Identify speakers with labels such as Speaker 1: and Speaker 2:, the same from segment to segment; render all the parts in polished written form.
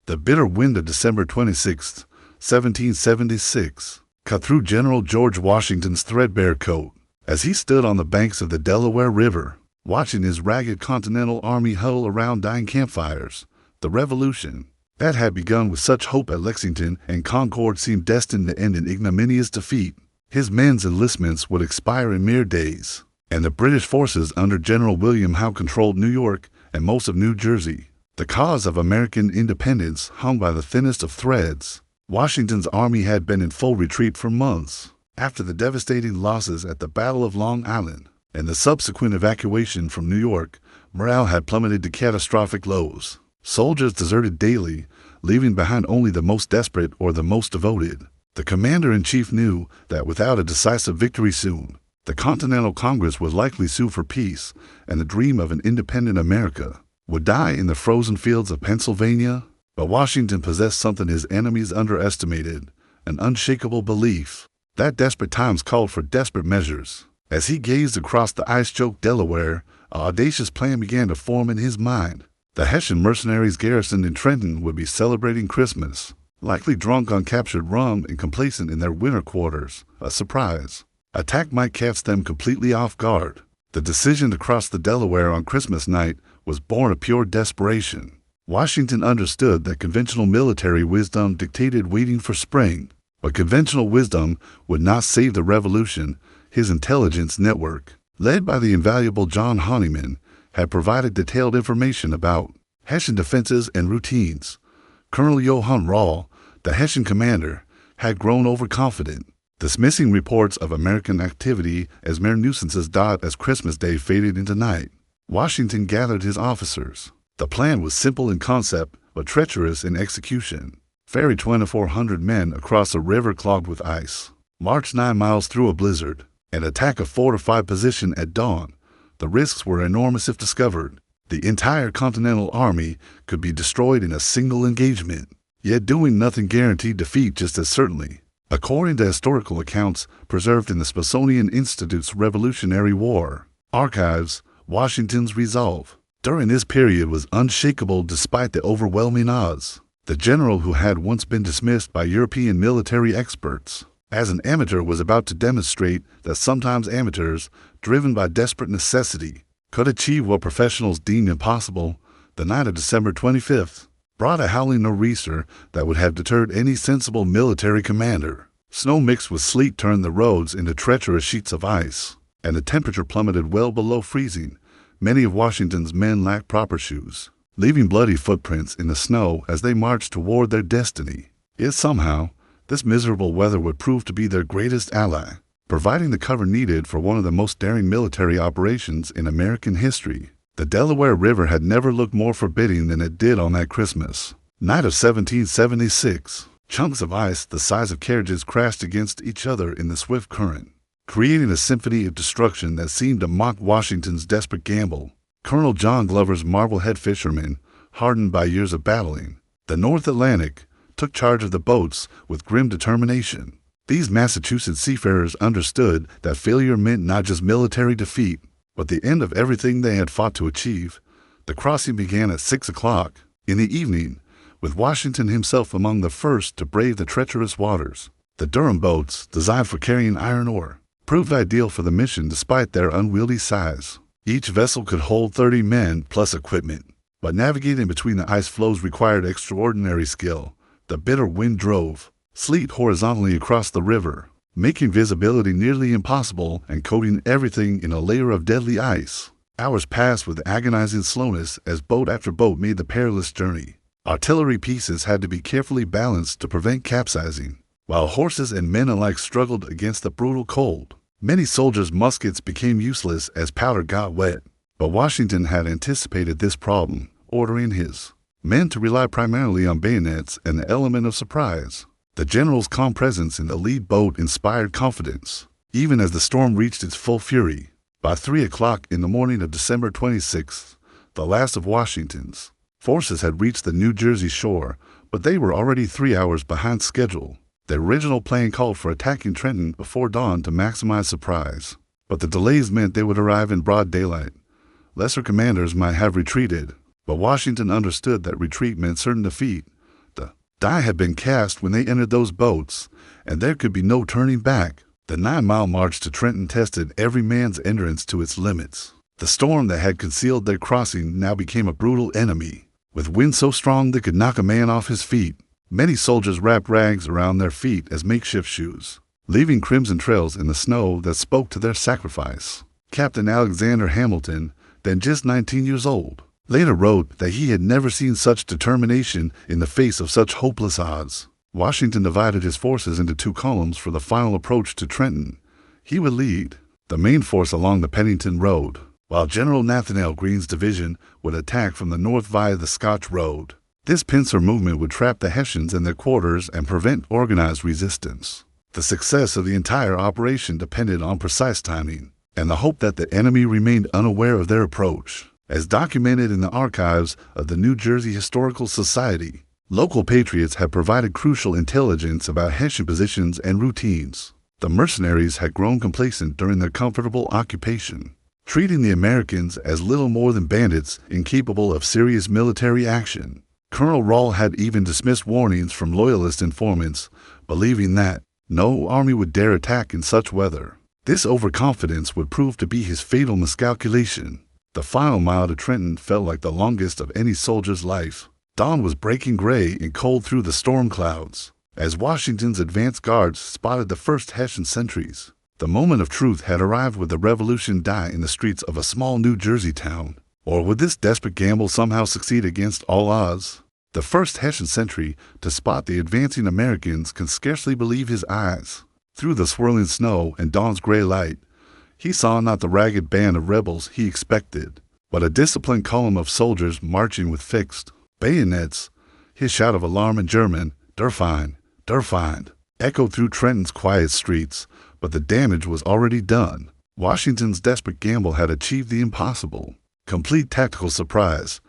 Speaker 1: The bitter wind of December 26, 1776, cut through General George Washington's threadbare coat as he stood on the banks of the Delaware River, watching his ragged Continental Army huddle around dying campfires. The Revolution that had begun with such hope at Lexington and Concord seemed destined to end in ignominious defeat. His men's enlistments would expire in mere days, and the British forces under General William Howe controlled New York and most of New Jersey. The cause of American independence hung by the thinnest of threads. Washington's army had been in full retreat for months. After the devastating losses at the Battle of Long Island and the subsequent evacuation from New York, morale had plummeted to catastrophic lows. Soldiers deserted daily, leaving behind only the most desperate or the most devoted. The commander-in-chief knew that without a decisive victory soon, the Continental Congress would likely sue for peace, and the dream of an independent America would die in the frozen fields of Pennsylvania. But Washington possessed something his enemies underestimated, an unshakable belief that desperate times called for desperate measures. As he gazed across the ice-choked Delaware, an audacious plan began to form in his mind. The Hessian mercenaries garrisoned in Trenton would be celebrating Christmas, likely drunk on captured rum and complacent in their winter quarters. A surprise attack might catch them completely off guard. The decision to cross the Delaware on Christmas night was born of pure desperation. Washington understood that conventional military wisdom dictated waiting for spring, but conventional wisdom would not save the Revolution. His intelligence network, led by the invaluable John Honeyman, had provided detailed information about Hessian defenses and routines. Colonel Johann Rall, the Hessian commander, had grown overconfident, dismissing reports of American activity as mere nuisances as Christmas Day faded into night. Washington gathered his officers. The plan was simple in concept, but treacherous in execution. Ferry 2,400 men across a river clogged with ice, march 9 miles through a blizzard, and attack a fortified position at dawn. The risks were enormous if discovered. The entire Continental Army could be destroyed in a single engagement, yet doing nothing guaranteed defeat just as certainly. According to historical accounts preserved in the Smithsonian Institute's Revolutionary War archives, Washington's resolve during this period was unshakable despite the overwhelming odds. The general, who had once been dismissed by European military experts as an amateur, was about to demonstrate that sometimes amateurs, driven by desperate necessity, could achieve what professionals deemed impossible. The night of December 25th brought a howling nor'easter that would have deterred any sensible military commander. Snow mixed with sleet turned the roads into treacherous sheets of ice, and the temperature plummeted well below freezing. Many of Washington's men lacked proper shoes, leaving bloody footprints in the snow as they marched toward their destiny. Yet somehow, this miserable weather would prove to be their greatest ally, providing the cover needed for one of the most daring military operations in American history. The Delaware River had never looked more forbidding than it did on that Christmas night of 1776. Chunks of ice the size of carriages crashed against each other in the swift current, creating a symphony of destruction that seemed to mock Washington's desperate gamble. Colonel John Glover's Marblehead fishermen, hardened by years of battling the North Atlantic, took charge of the boats with grim determination. These Massachusetts seafarers understood that failure meant not just military defeat, but the end of everything they had fought to achieve. The crossing began at 6 o'clock in the evening, with Washington himself among the first to brave the treacherous waters. The Durham boats, designed for carrying iron ore, proved ideal for the mission despite their unwieldy size. Each vessel could hold 30 men plus equipment, but navigating between the ice floes required extraordinary skill. The bitter wind drove sleet horizontally across the river, making visibility nearly impossible and coating everything in a layer of deadly ice. Hours passed with agonizing slowness as boat after boat made the perilous journey. Artillery pieces had to be carefully balanced to prevent capsizing, while horses and men alike struggled against the brutal cold. Many soldiers' muskets became useless as powder got wet, but Washington had anticipated this problem, ordering his men to rely primarily on bayonets and the element of surprise. The general's calm presence in the lead boat inspired confidence, even as the storm reached its full fury. By 3 o'clock in the morning of December 26th, the last of Washington's forces had reached the New Jersey shore, but they were already 3 hours behind schedule. The original plan called for attacking Trenton before dawn to maximize surprise, but the delays meant they would arrive in broad daylight. Lesser commanders might have retreated, but Washington understood that retreat meant certain defeat. Die had been cast when they entered those boats, and there could be no turning back. The 9-mile march to Trenton tested every man's endurance to its limits. The storm that had concealed their crossing now became a brutal enemy, with winds so strong they could knock a man off his feet. Many soldiers wrapped rags around their feet as makeshift shoes, leaving crimson trails in the snow that spoke to their sacrifice. Captain Alexander Hamilton, then just 19 years old, later wrote that he had never seen such determination in the face of such hopeless odds. Washington divided his forces into 2 columns for the final approach to Trenton. He would lead the main force along the Pennington Road, while General Nathanael Greene's division would attack from the north via the Scotch Road. This pincer movement would trap the Hessians in their quarters and prevent organized resistance. The success of the entire operation depended on precise timing and the hope that the enemy remained unaware of their approach. As documented in the archives of the New Jersey Historical Society, local patriots had provided crucial intelligence about Hessian positions and routines. The mercenaries had grown complacent during their comfortable occupation, treating the Americans as little more than bandits incapable of serious military action. Colonel Rahl had even dismissed warnings from loyalist informants, believing that no army would dare attack in such weather. This overconfidence would prove to be his fatal miscalculation. The final mile to Trenton felt like the longest of any soldier's life. Dawn was breaking gray and cold through the storm clouds, as Washington's advance guards spotted the first Hessian sentries. The moment of truth had arrived. Would the revolution die in the streets of a small New Jersey town? Or would this desperate gamble somehow succeed against all odds? The first Hessian sentry to spot the advancing Americans could scarcely believe his eyes. Through the swirling snow and dawn's gray light, he saw not the ragged band of rebels he expected, but a disciplined column of soldiers marching with fixed bayonets. His shout of alarm in German, "Der Feind, der Feind," echoed through Trenton's quiet streets, but the damage was already done. Washington's desperate gamble had achieved the impossible. Complete tactical surprise.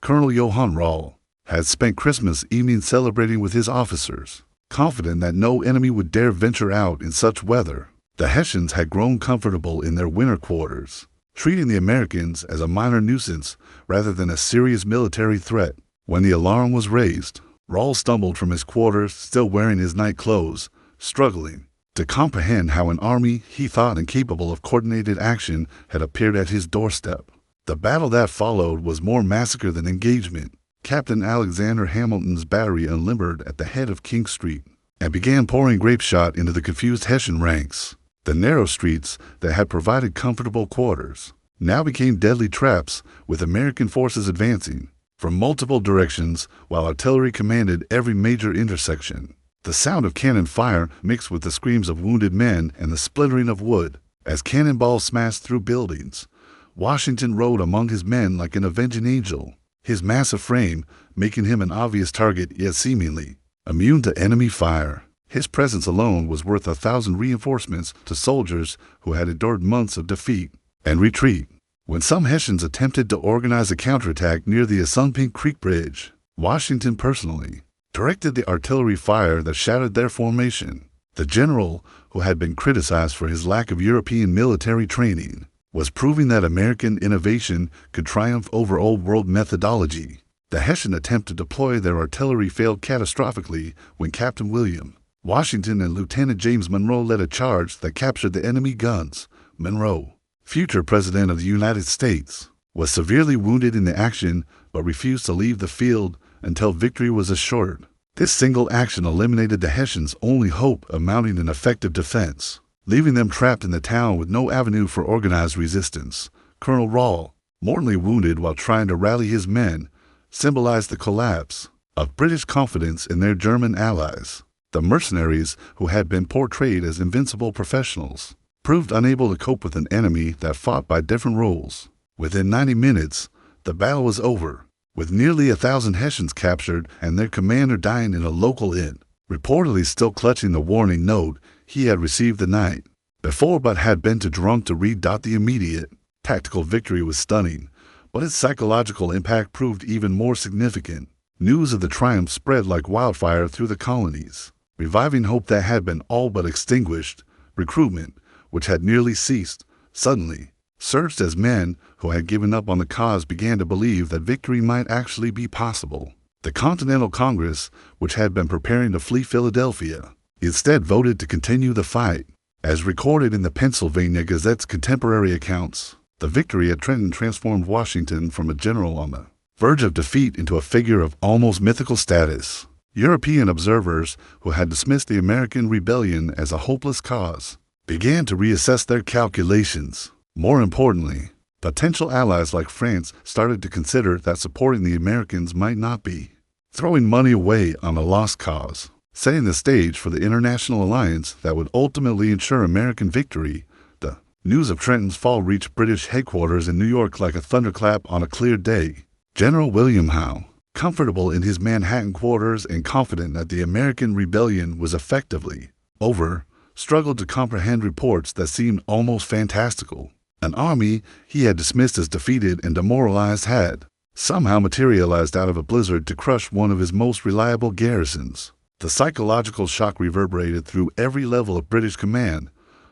Speaker 1: Colonel Johann Rahl had spent Christmas evening celebrating with his officers, confident that no enemy would dare venture out in such weather. The Hessians had grown comfortable in their winter quarters, treating the Americans as a minor nuisance rather than a serious military threat. When the alarm was raised, Rahl stumbled from his quarters, still wearing his night clothes, struggling to comprehend how an army he thought incapable of coordinated action had appeared at his doorstep. The battle that followed was more massacre than engagement. Captain Alexander Hamilton's battery unlimbered at the head of King Street and began pouring grape shot into the confused Hessian ranks. The narrow streets that had provided comfortable quarters now became deadly traps, with American forces advancing from multiple directions while artillery commanded every major intersection. The sound of cannon fire mixed with the screams of wounded men and the splintering of wood as cannonballs smashed through buildings. Washington rode among his men like an avenging angel, his massive frame making him an obvious target, yet seemingly immune to enemy fire. His presence alone was worth 1,000 reinforcements to soldiers who had endured months of defeat and retreat. When some Hessians attempted to organize a counterattack near the Assunpink Creek Bridge, Washington personally directed the artillery fire that shattered their formation. The general, who had been criticized for his lack of European military training, was proving that American innovation could triumph over old-world methodology. The Hessian attempt to deploy their artillery failed catastrophically when Captain William Washington and Lieutenant James Monroe led a charge that captured the enemy guns. Monroe, future President of the United States, was severely wounded in the action but refused to leave the field until victory was assured. This single action eliminated the Hessians' only hope of mounting an effective defense, leaving them trapped in the town with no avenue for organized resistance. Colonel Rahl, mortally wounded while trying to rally his men, symbolized the collapse of British confidence in their German allies. The mercenaries, who had been portrayed as invincible professionals, proved unable to cope with an enemy that fought by different rules. Within 90 minutes, the battle was over, with nearly 1,000 Hessians captured and their commander dying in a local inn, reportedly still clutching the warning note he had received the night before but had been too drunk to read. The immediate tactical victory was stunning, but its psychological impact proved even more significant. News of the triumph spread like wildfire through the colonies, reviving hope that had been all but extinguished. Recruitment, which had nearly ceased, suddenly surged as men who had given up on the cause began to believe that victory might actually be possible. The Continental Congress, which had been preparing to flee Philadelphia, instead voted to continue the fight. As recorded in the Pennsylvania Gazette's contemporary accounts, the victory at Trenton transformed Washington from a general on the verge of defeat into a figure of almost mythical status. European observers, who had dismissed the American rebellion as a hopeless cause, began to reassess their calculations. More importantly, potential allies like France started to consider that supporting the Americans might not be throwing money away on a lost cause, setting the stage for the international alliance that would ultimately ensure American victory. The news of Trenton's fall reached British headquarters in New York like a thunderclap on a clear day. General William Howe, comfortable in his Manhattan quarters and confident that the American rebellion was effectively over, struggled to comprehend reports that seemed almost fantastical. An army he had dismissed as defeated and demoralized had somehow materialized out of a blizzard to crush one of his most reliable garrisons. The psychological shock reverberated through every level of British command.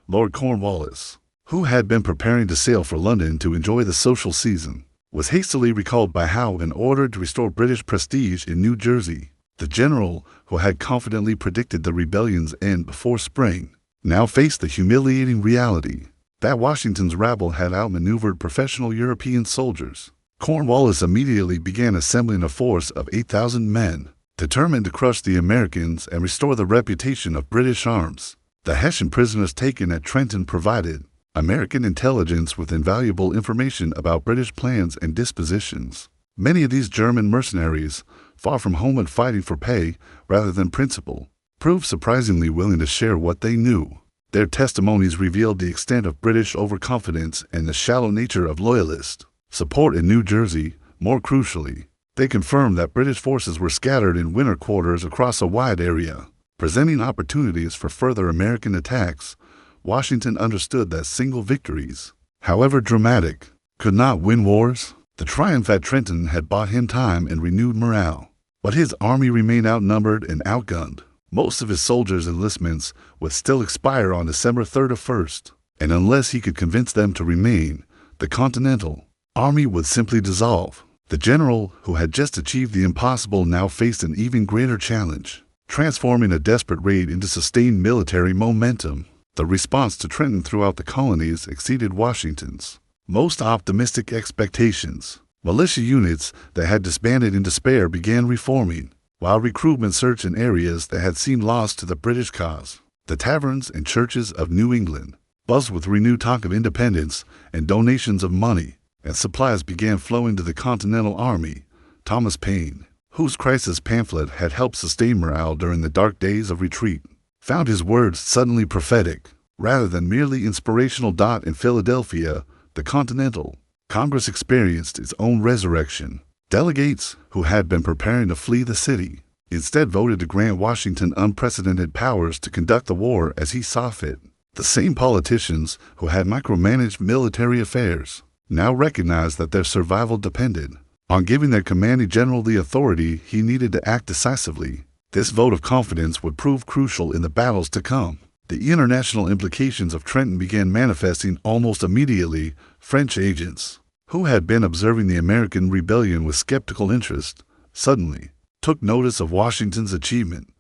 Speaker 1: Lord Cornwallis, who had been preparing to sail for London to enjoy the social season, was hastily recalled by Howe and ordered to restore British prestige in New Jersey. The general, who had confidently predicted the rebellion's end before spring, now faced the humiliating reality that Washington's rabble had outmaneuvered professional European soldiers. Cornwallis immediately began assembling a force of 8,000 men, determined to crush the Americans and restore the reputation of British arms. The Hessian prisoners taken at Trenton provided American intelligence with invaluable information about British plans and dispositions. Many of these German mercenaries, far from home and fighting for pay rather than principle, proved surprisingly willing to share what they knew. Their testimonies revealed the extent of British overconfidence and the shallow nature of loyalist support in New Jersey. More crucially, they confirmed that British forces were scattered in winter quarters across a wide area, presenting opportunities for further American attacks. Washington understood that single victories, however dramatic, could not win wars. The triumph at Trenton had bought him time and renewed morale, but his army remained outnumbered and outgunned. Most of his soldiers' enlistments would still expire on December 31st, and unless he could convince them to remain, the Continental Army would simply dissolve. The general, who had just achieved the impossible, now faced an even greater challenge, transforming a desperate raid into sustained military momentum. The response to Trenton throughout the colonies exceeded Washington's most optimistic expectations. Militia units that had disbanded in despair began reforming, while recruitment surged in areas that had seemed lost to the British cause. The taverns and churches of New England buzzed with renewed talk of independence, and donations of money and supplies began flowing to the Continental Army. Thomas Paine, whose crisis pamphlet had helped sustain morale during the dark days of retreat, found his words suddenly prophetic. Rather than merely inspirational. In Philadelphia, the Continental Congress experienced its own resurrection. Delegates, who had been preparing to flee the city, instead voted to grant Washington unprecedented powers to conduct the war as he saw fit. The same politicians who had micromanaged military affairs now recognized that their survival depended on giving their commanding general the authority he needed to act decisively. This vote of confidence would prove crucial in the battles to come. The international implications of Trenton began manifesting almost immediately. French agents, who had been observing the American rebellion with skeptical interest, suddenly took notice of Washington's achievement.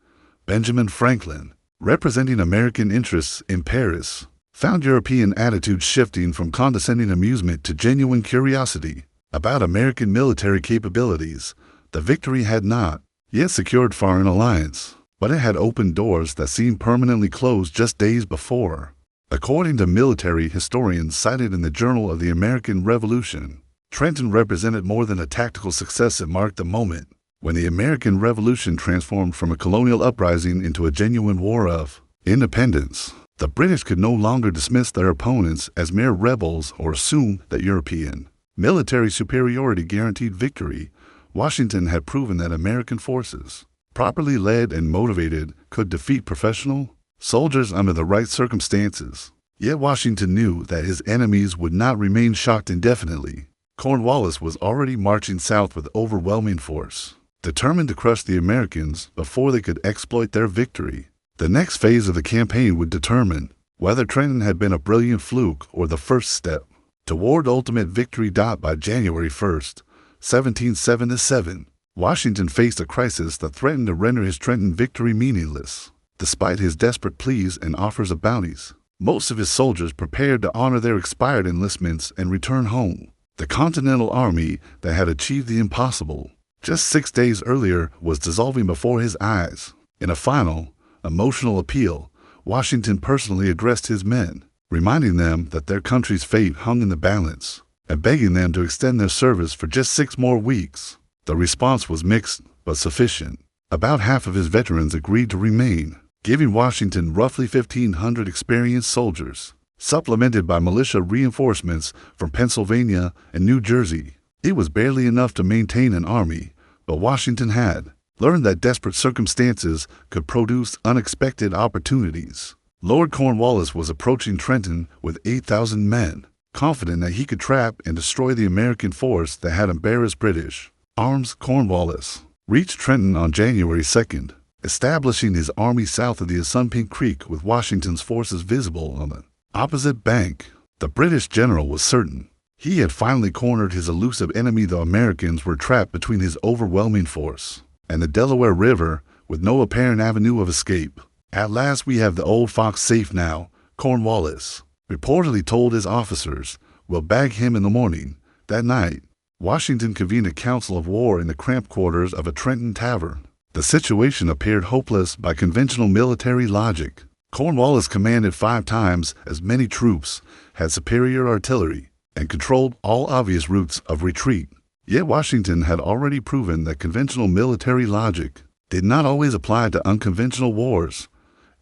Speaker 1: Benjamin Franklin, representing American interests in Paris, found European attitudes shifting from condescending amusement to genuine curiosity about American military capabilities. The victory had not yet secured foreign alliance, but it had opened doors that seemed permanently closed just days before. According to military historians cited in the Journal of the American Revolution, Trenton represented more than a tactical success. It marked the moment when the American Revolution transformed from a colonial uprising into a genuine war of independence. The British could no longer dismiss their opponents as mere rebels or assume that European military superiority guaranteed victory. Washington had proven that American forces, properly led and motivated, could defeat professional soldiers under the right circumstances. Yet Washington knew that his enemies would not remain shocked indefinitely. Cornwallis was already marching south with overwhelming force, determined to crush the Americans before they could exploit their victory. The next phase of the campaign would determine whether Trenton had been a brilliant fluke or the first step toward ultimate victory. By January 1st, 1777, Washington faced a crisis that threatened to render his Trenton victory meaningless. Despite his desperate pleas and offers of bounties, most of his soldiers prepared to honor their expired enlistments and return home. The Continental Army that had achieved the impossible just 6 days earlier was dissolving before his eyes. In a final, emotional appeal, Washington personally addressed his men, reminding them that their country's fate hung in the balance, and begging them to extend their service for just 6 more weeks. The response was mixed but sufficient. About half of his veterans agreed to remain, giving Washington roughly 1,500 experienced soldiers, supplemented by militia reinforcements from Pennsylvania and New Jersey. It was barely enough to maintain an army, but Washington had learned that desperate circumstances could produce unexpected opportunities. Lord Cornwallis was approaching Trenton with 8,000 men, confident that he could trap and destroy the American force that had embarrassed British arms. Cornwallis reached Trenton on January 2nd, establishing his army south of the Assunpink Creek with Washington's forces visible on the opposite bank. The British general was certain he had finally cornered his elusive enemy. The Americans were trapped between his overwhelming force and the Delaware River with no apparent avenue of escape. "At last we have the old fox safe now," Cornwallis reportedly told his officers. "We'll bag him in the morning." That night, Washington convened a council of war in the cramped quarters of a Trenton tavern. The situation appeared hopeless by conventional military logic. Cornwallis commanded 5 times as many troops, had superior artillery, and controlled all obvious routes of retreat. Yet Washington had already proven that conventional military logic did not always apply to unconventional wars.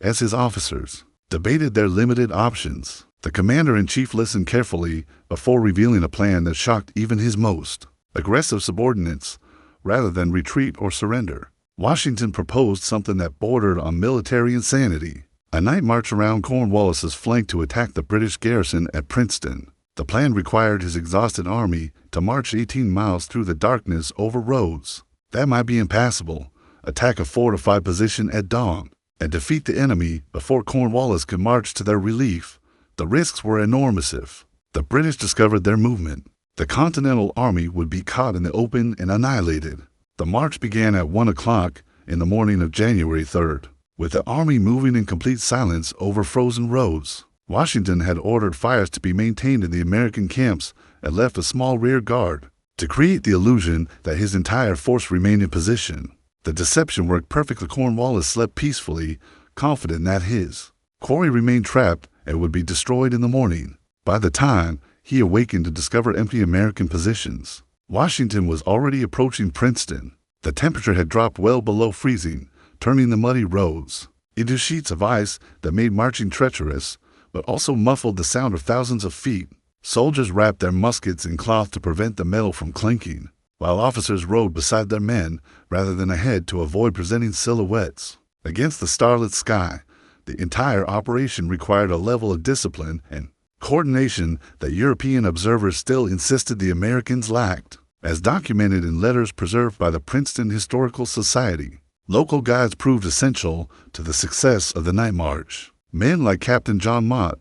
Speaker 1: As his officers debated their limited options, the commander-in-chief listened carefully before revealing a plan that shocked even his most aggressive subordinates. Rather than retreat or surrender, Washington proposed something that bordered on military insanity: a night march around Cornwallis's flank to attack the British garrison at Princeton. The plan required his exhausted army to march 18 miles through the darkness over roads that might be impassable, attack a fortified position at dawn, and defeat the enemy before Cornwallis could march to their relief. The risks were enormous. If the British discovered their movement, the Continental Army would be caught in the open and annihilated. The march began at 1 o'clock in the morning of January 3rd, with the army moving in complete silence over frozen roads. Washington had ordered fires to be maintained in the American camps and left a small rear guard to create the illusion that his entire force remained in position. The deception worked perfectly. Cornwallis slept peacefully, confident that his quarry remained trapped and would be destroyed in the morning. By the time he awakened to discover empty American positions, Washington was already approaching Princeton. The temperature had dropped well below freezing, turning the muddy roads into sheets of ice that made marching treacherous, but also muffled the sound of thousands of feet. Soldiers wrapped their muskets in cloth to prevent the metal from clinking, while officers rode beside their men rather than ahead to avoid presenting silhouettes against the starlit sky. The entire operation required a level of discipline and coordination that European observers still insisted the Americans lacked. As documented in letters preserved by the Princeton Historical Society, local guides proved essential to the success of the night march. Men like Captain John Mott,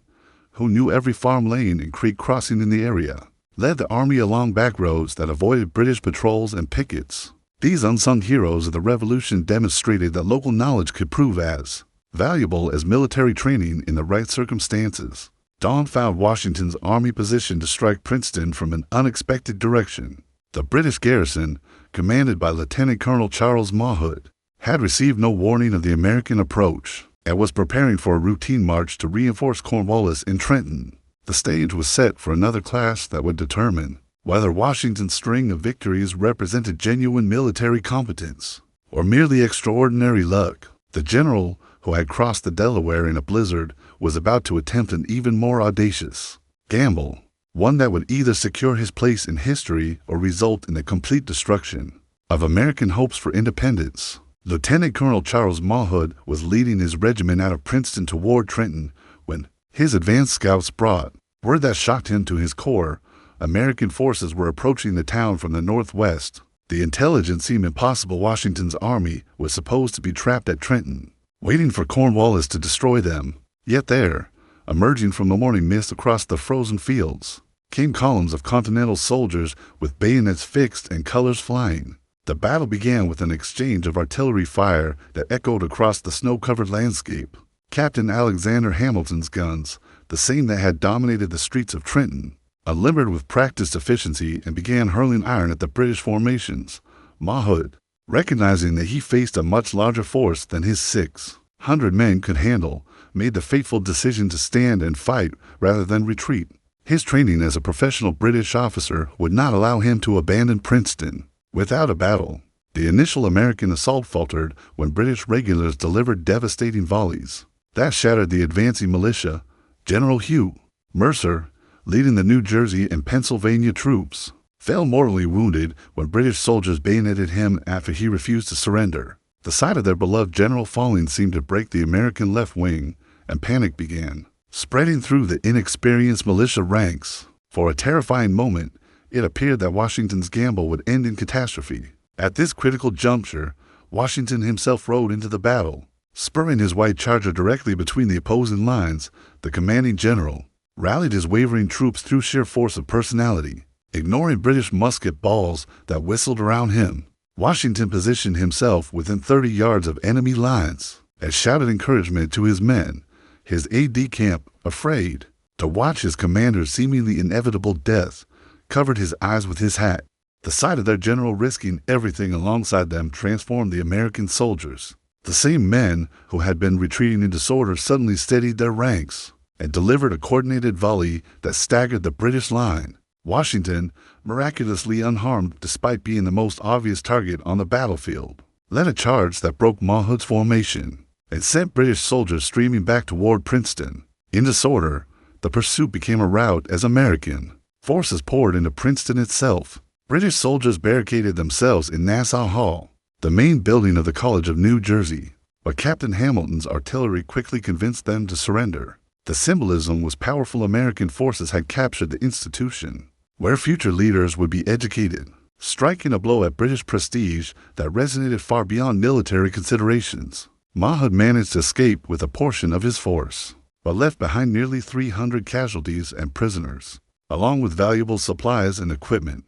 Speaker 1: who knew every farm lane and creek crossing in the area, led the army along back roads that avoided British patrols and pickets. These unsung heroes of the Revolution demonstrated that local knowledge could prove as valuable as military training in the right circumstances. Dawn found Washington's army positioned to strike Princeton from an unexpected direction. The British garrison, commanded by Lieutenant Colonel Charles Mawhood, had received no warning of the American approach and was preparing for a routine march to reinforce Cornwallis in Trenton. The stage was set for another clash that would determine whether Washington's string of victories represented genuine military competence or merely extraordinary luck. The general, who had crossed the Delaware in a blizzard, was about to attempt an even more audacious gamble, one that would either secure his place in history or result in the complete destruction of American hopes for independence. Lieutenant Colonel Charles Mawhood was leading his regiment out of Princeton toward Trenton when his advance scouts brought word that shocked him to his core. American forces were approaching the town from the northwest. The intelligence seemed impossible. Washington's army was supposed to be trapped at Trenton, waiting for Cornwallis to destroy them. Yet there, emerging from the morning mist across the frozen fields, came columns of Continental soldiers with bayonets fixed and colors flying. The battle began with an exchange of artillery fire that echoed across the snow-covered landscape. Captain Alexander Hamilton's guns, the same that had dominated the streets of Trenton, unlimbered with practiced efficiency and began hurling iron at the British formations. Mahood, recognizing that he faced a much larger force than his 600 men could handle, made the fateful decision to stand and fight rather than retreat. His training as a professional British officer would not allow him to abandon Princeton. Without a battle, the initial American assault faltered when British regulars delivered devastating volleys that shattered the advancing militia. General Hugh Mercer, leading the New Jersey and Pennsylvania troops, fell mortally wounded when British soldiers bayoneted him after he refused to surrender. The sight of their beloved general falling seemed to break the American left wing, and panic began spreading through the inexperienced militia ranks. For a terrifying moment, it appeared that Washington's gamble would end in catastrophe. At this critical juncture, Washington himself rode into the battle. Spurring his white charger directly between the opposing lines, the commanding general rallied his wavering troops through sheer force of personality. Ignoring British musket balls that whistled around him, Washington positioned himself within 30 yards of enemy lines and shouted encouragement to his men. His aide-de-camp, afraid to watch his commander's seemingly inevitable death, covered his eyes with his hat. The sight of their general risking everything alongside them transformed the American soldiers. The same men who had been retreating in disorder suddenly steadied their ranks and delivered a coordinated volley that staggered the British line. Washington, miraculously unharmed despite being the most obvious target on the battlefield, led a charge that broke Mahood's formation and sent British soldiers streaming back toward Princeton. In disorder, the pursuit became a rout as American forces poured into Princeton itself. British soldiers barricaded themselves in Nassau Hall, the main building of the College of New Jersey, but Captain Hamilton's artillery quickly convinced them to surrender. The symbolism was powerful. American forces had captured the institution where future leaders would be educated, striking a blow at British prestige that resonated far beyond military considerations. Mahood managed to escape with a portion of his force, but left behind nearly 300 casualties and prisoners, along with valuable supplies and equipment.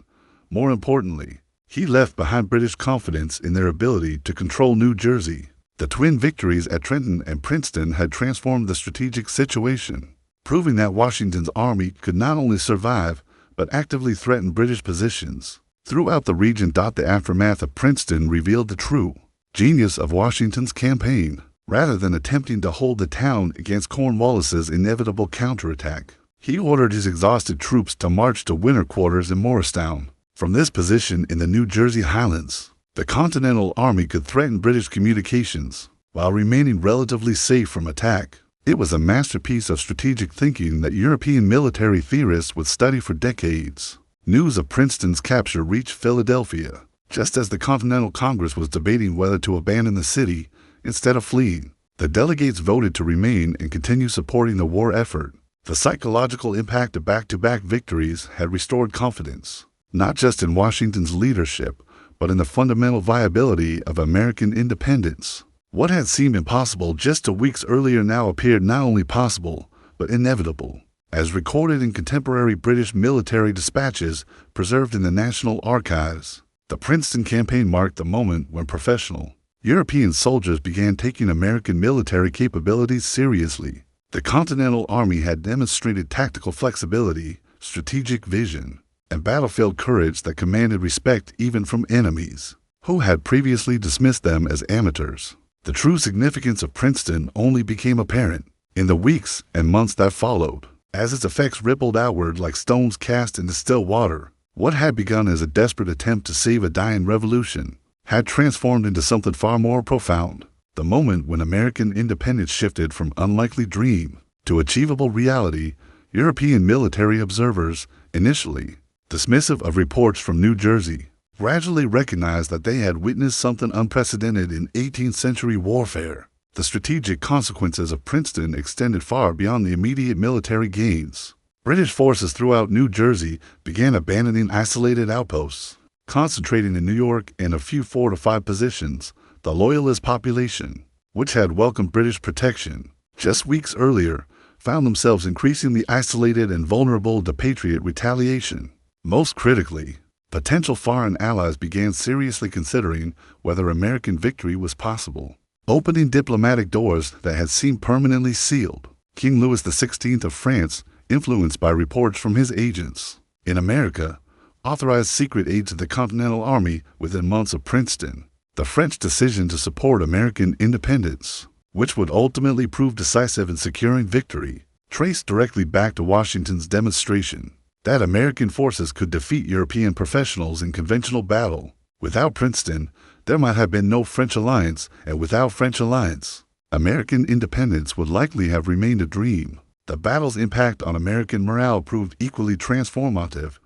Speaker 1: More importantly, he left behind British confidence in their ability to control New Jersey. The twin victories at Trenton and Princeton had transformed the strategic situation, proving that Washington's army could not only survive, but actively threaten British positions throughout the region. The aftermath of Princeton revealed the true genius of Washington's campaign. Rather than attempting to hold the town against Cornwallis's inevitable counterattack, he ordered his exhausted troops to march to winter quarters in Morristown. From this position in the New Jersey Highlands, the Continental Army could threaten British communications while remaining relatively safe from attack. It was a masterpiece of strategic thinking that European military theorists would study for decades. News of Princeton's capture reached Philadelphia, just as the Continental Congress was debating whether to abandon the city instead of fleeing. The delegates voted to remain and continue supporting the war effort. The psychological impact of back-to-back victories had restored confidence, not just in Washington's leadership, but in the fundamental viability of American independence. What had seemed impossible just 2 weeks earlier now appeared not only possible, but inevitable. As recorded in contemporary British military dispatches preserved in the National Archives, the Princeton campaign marked the moment when professional European soldiers began taking American military capabilities seriously. The Continental Army had demonstrated tactical flexibility, strategic vision, and battlefield courage that commanded respect even from enemies who had previously dismissed them as amateurs. The true significance of Princeton only became apparent in the weeks and months that followed, as its effects rippled outward like stones cast into still water. What had begun as a desperate attempt to save a dying revolution had transformed into something far more profound. The moment when American independence shifted from unlikely dream to achievable reality. European military observers, initially dismissive of reports from New Jersey, gradually recognized that they had witnessed something unprecedented in 18th century warfare. The strategic consequences of Princeton extended far beyond the immediate military gains. British forces throughout New Jersey began abandoning isolated outposts, concentrating in New York and a few fortified positions. The Loyalist population, which had welcomed British protection just weeks earlier, found themselves increasingly isolated and vulnerable to Patriot retaliation. Most critically, Potential foreign allies began seriously considering whether American victory was possible, opening diplomatic doors that had seemed permanently sealed. King Louis XVI of France, influenced by reports from his agents in America, authorized secret aid to the Continental Army within months of Princeton. The French decision to support American independence, which would ultimately prove decisive in securing victory, traced directly back to Washington's demonstration that American forces could defeat European professionals in conventional battle. Without Princeton, there might have been no French alliance, and without French alliance, American independence would likely have remained a dream. The battle's impact on American morale proved equally transformative.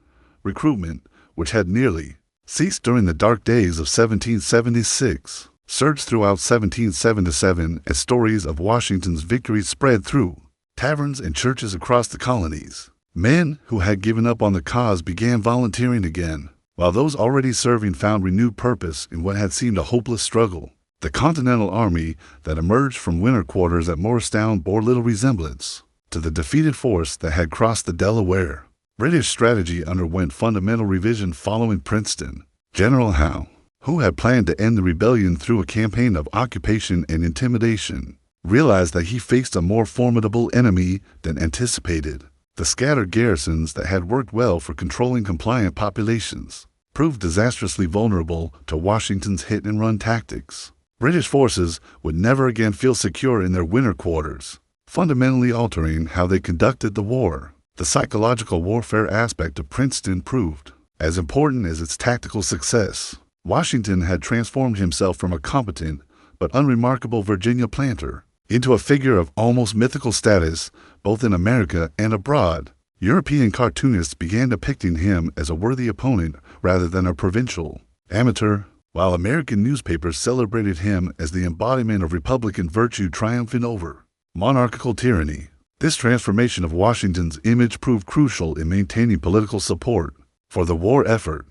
Speaker 1: Recruitment, which had nearly ceased during the dark days of 1776, surged throughout 1777 as stories of Washington's victories spread through taverns and churches across the colonies. Men who had given up on the cause began volunteering again, while those already serving found renewed purpose in what had seemed a hopeless struggle. The Continental Army that emerged from winter quarters at Morristown bore little resemblance to the defeated force that had crossed the Delaware. British strategy underwent fundamental revision following Princeton. General Howe, who had planned to end the rebellion through a campaign of occupation and intimidation, realized that he faced a more formidable enemy than anticipated. The scattered garrisons that had worked well for controlling compliant populations proved disastrously vulnerable to Washington's hit-and-run tactics. British forces would never again feel secure in their winter quarters, fundamentally altering how they conducted the war. The psychological warfare aspect of Princeton proved as important as its tactical success. Washington had transformed himself from a competent but unremarkable Virginia planter into a figure of almost mythical status, both in America and abroad. European cartoonists began depicting him as a worthy opponent rather than a provincial amateur, while American newspapers celebrated him as the embodiment of Republican virtue triumphing over monarchical tyranny. This transformation of Washington's image proved crucial in maintaining political support for the war effort.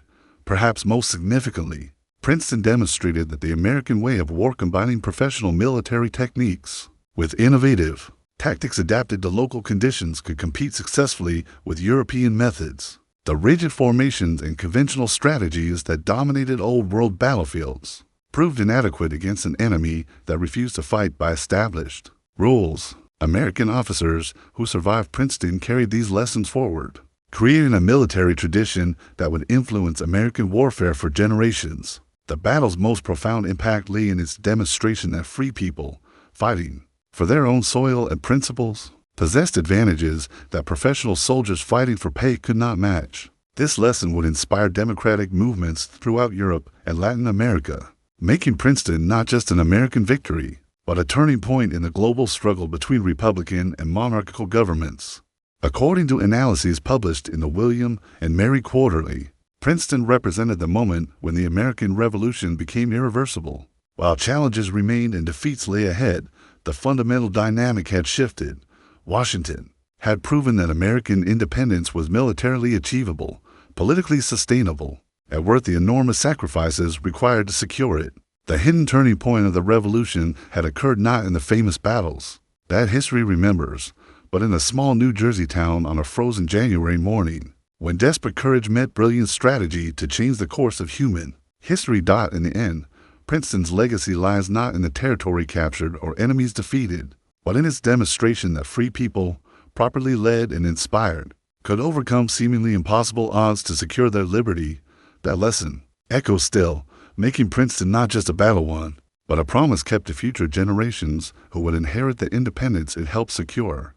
Speaker 1: Perhaps most significantly, Princeton demonstrated that the American way of war, combining professional military techniques with innovative tactics adapted to local conditions, could compete successfully with European methods. The rigid formations and conventional strategies that dominated old world battlefields proved inadequate against an enemy that refused to fight by established rules. American officers who survived Princeton carried these lessons forward, creating a military tradition that would influence American warfare for generations. The battle's most profound impact lay in its demonstration that free people, fighting for their own soil and principles, possessed advantages that professional soldiers fighting for pay could not match. This lesson would inspire democratic movements throughout Europe and Latin America, making Princeton not just an American victory, but a turning point in the global struggle between Republican and monarchical governments. According to analyses published in the William and Mary Quarterly, Princeton represented the moment when the American Revolution became irreversible. While challenges remained and defeats lay ahead, the fundamental dynamic had shifted. Washington had proven that American independence was militarily achievable, politically sustainable, and worth the enormous sacrifices required to secure it. The hidden turning point of the revolution had occurred not in the famous battles that history remembers, but in a small New Jersey town on a frozen January morning, when desperate courage met brilliant strategy to change the course of human history. In the end, Princeton's legacy lies not in the territory captured or enemies defeated, but in its demonstration that free people, properly led and inspired, could overcome seemingly impossible odds to secure their liberty. That lesson echoes still, making Princeton not just a battle won, but a promise kept to future generations who would inherit the independence it helped secure.